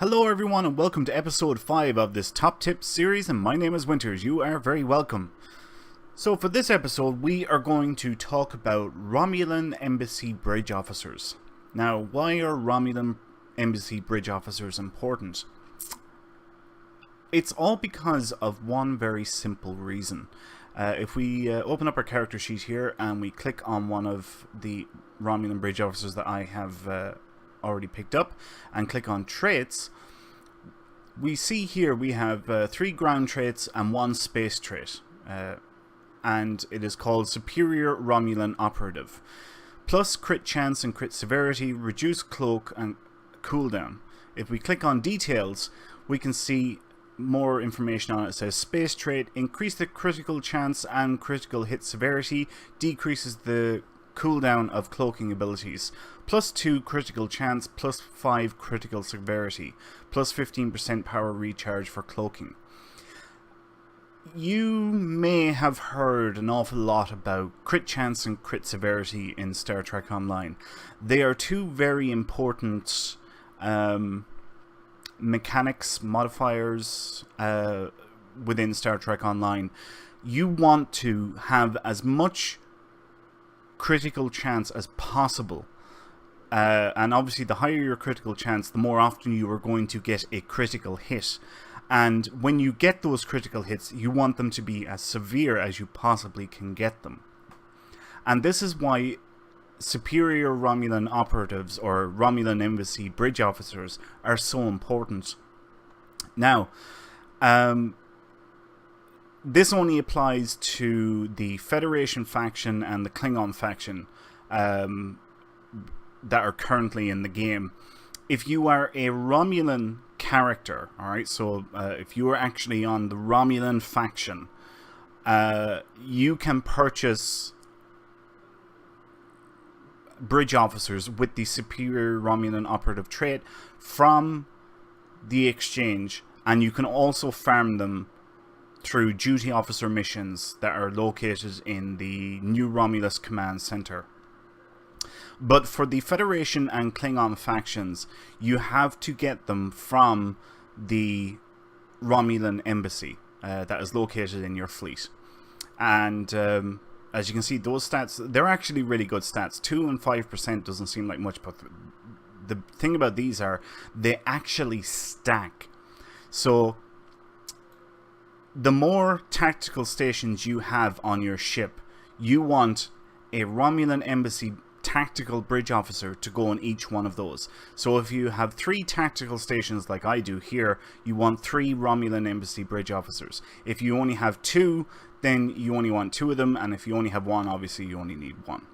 Hello everyone and welcome to episode 5 of this Top Tips series, and my name is Winters. You are very welcome. So for this episode we are going to talk about Romulan Embassy Bridge Officers. Now, why are Romulan Embassy Bridge Officers important? It's all because of one very simple reason. If we open up our character sheet here and we click on one of the Romulan Bridge Officers that I have already picked up and click on traits, we see here we have 3 ground traits and 1 space trait, and it is called Superior Romulan Operative. Plus crit chance and crit severity, reduce cloak and cooldown. If we click on details, we can see more information on it. It says space trait, increase the critical chance and critical hit severity, decreases the cooldown of cloaking abilities, plus 2 critical chance, plus 5 critical severity, plus 15% power recharge for cloaking. You may have heard an awful lot about crit chance and crit severity in Star Trek Online. They are 2 very important mechanics, modifiers within Star Trek Online. You want to have as much critical chance as possible, and obviously the higher your critical chance, the more often you are going to get a critical hit. And when you get those critical hits, you want them to be as severe as you possibly can get them. And this is why Superior Romulan Operatives, or Romulan Embassy Bridge Officers, are so important. Now, this only applies to the Federation faction and the Klingon faction that are currently in the game. If you are a Romulan character, alright, so if you are actually on the Romulan faction, you can purchase bridge officers with the Superior Romulan Operative trait from the exchange, and you can also farm them through duty officer missions that are located in the New Romulus Command Center. But for the Federation and Klingon factions, you have to get them from the Romulan Embassy that is located in your fleet. And as you can see, those stats, they're actually really good stats. 2 and 5% doesn't seem like much, but the thing about these are they actually stack. So the more tactical stations you have on your ship, you want a Romulan Embassy tactical bridge officer to go on each one of those. So if you have 3 tactical stations like I do here, you want 3 Romulan Embassy bridge officers. If you only have 2, then you only want 2 of them, and if you only have 1, obviously you only need 1.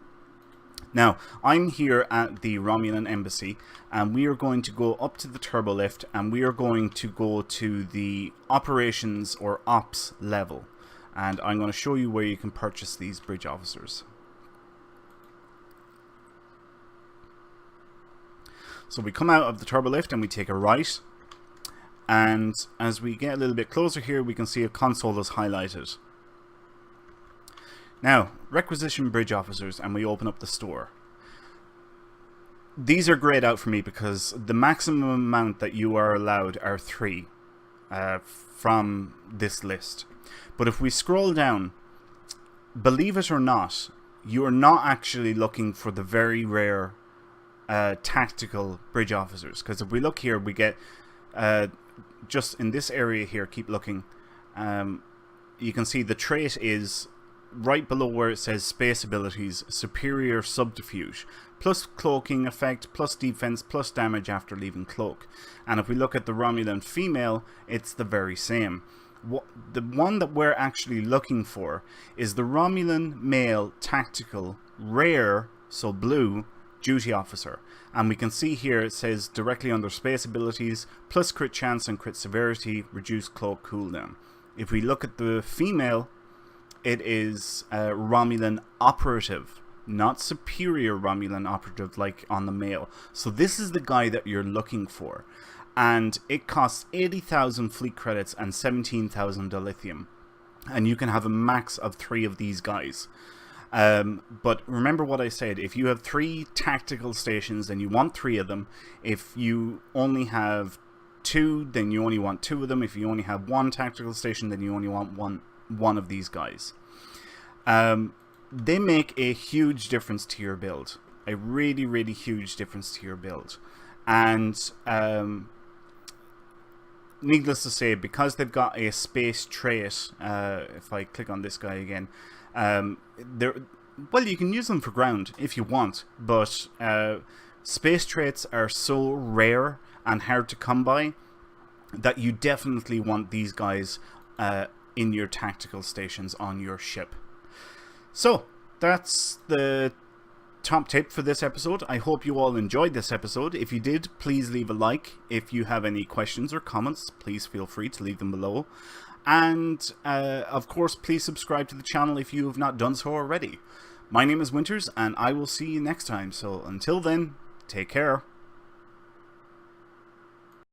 Now, I'm here at the Romulan Embassy, and we are going to go up to the turbo lift, and we are going to go to the operations or ops level. And I'm going to show you where you can purchase these bridge officers. So we come out of the turbo lift and we take a right, and as we get a little bit closer here, we can see a console is highlighted. Now, requisition bridge officers, and we open up the store. These are grayed out for me because the maximum amount that you are allowed are 3 from this list. But if we scroll down, believe it or not, you are not actually looking for the very rare tactical bridge officers. Because if we look here, we get just in this area here, keep looking, you can see the trait is right below where it says space abilities, superior subterfuge, plus cloaking effect, plus defense, plus damage after leaving cloak. And if we look at the Romulan female, it's the very same. The one that we're actually looking for is the Romulan male tactical rare, so blue, duty officer. And we can see here it says directly under space abilities, plus crit chance and crit severity, reduce cloak cooldown. If we look at the female, it is Romulan operative, not superior Romulan operative like on the male. So this is the guy that you're looking for. And it costs 80,000 fleet credits and 17,000 dilithium. And you can have a max of 3 of these guys. But remember what I said, if you have 3 tactical stations and you want 3 of them, if you only have two, then you only want two of them. If you only have one tactical station, then you only want one of these guys. They make a huge difference to your build. A really, really huge difference to your build. And needless to say, because they've got a space trait, if I click on this guy again, well, you can use them for ground if you want, but space traits are so rare and hard to come by that you definitely want these guys in your tactical stations on your ship. So, that's the top tip for this episode. I hope you all enjoyed this episode. If you did, please leave a like. If you have any questions or comments, please feel free to leave them below. And, of course, please subscribe to the channel if you have not done so already. My name is Winters, and I will see you next time. So, until then, take care.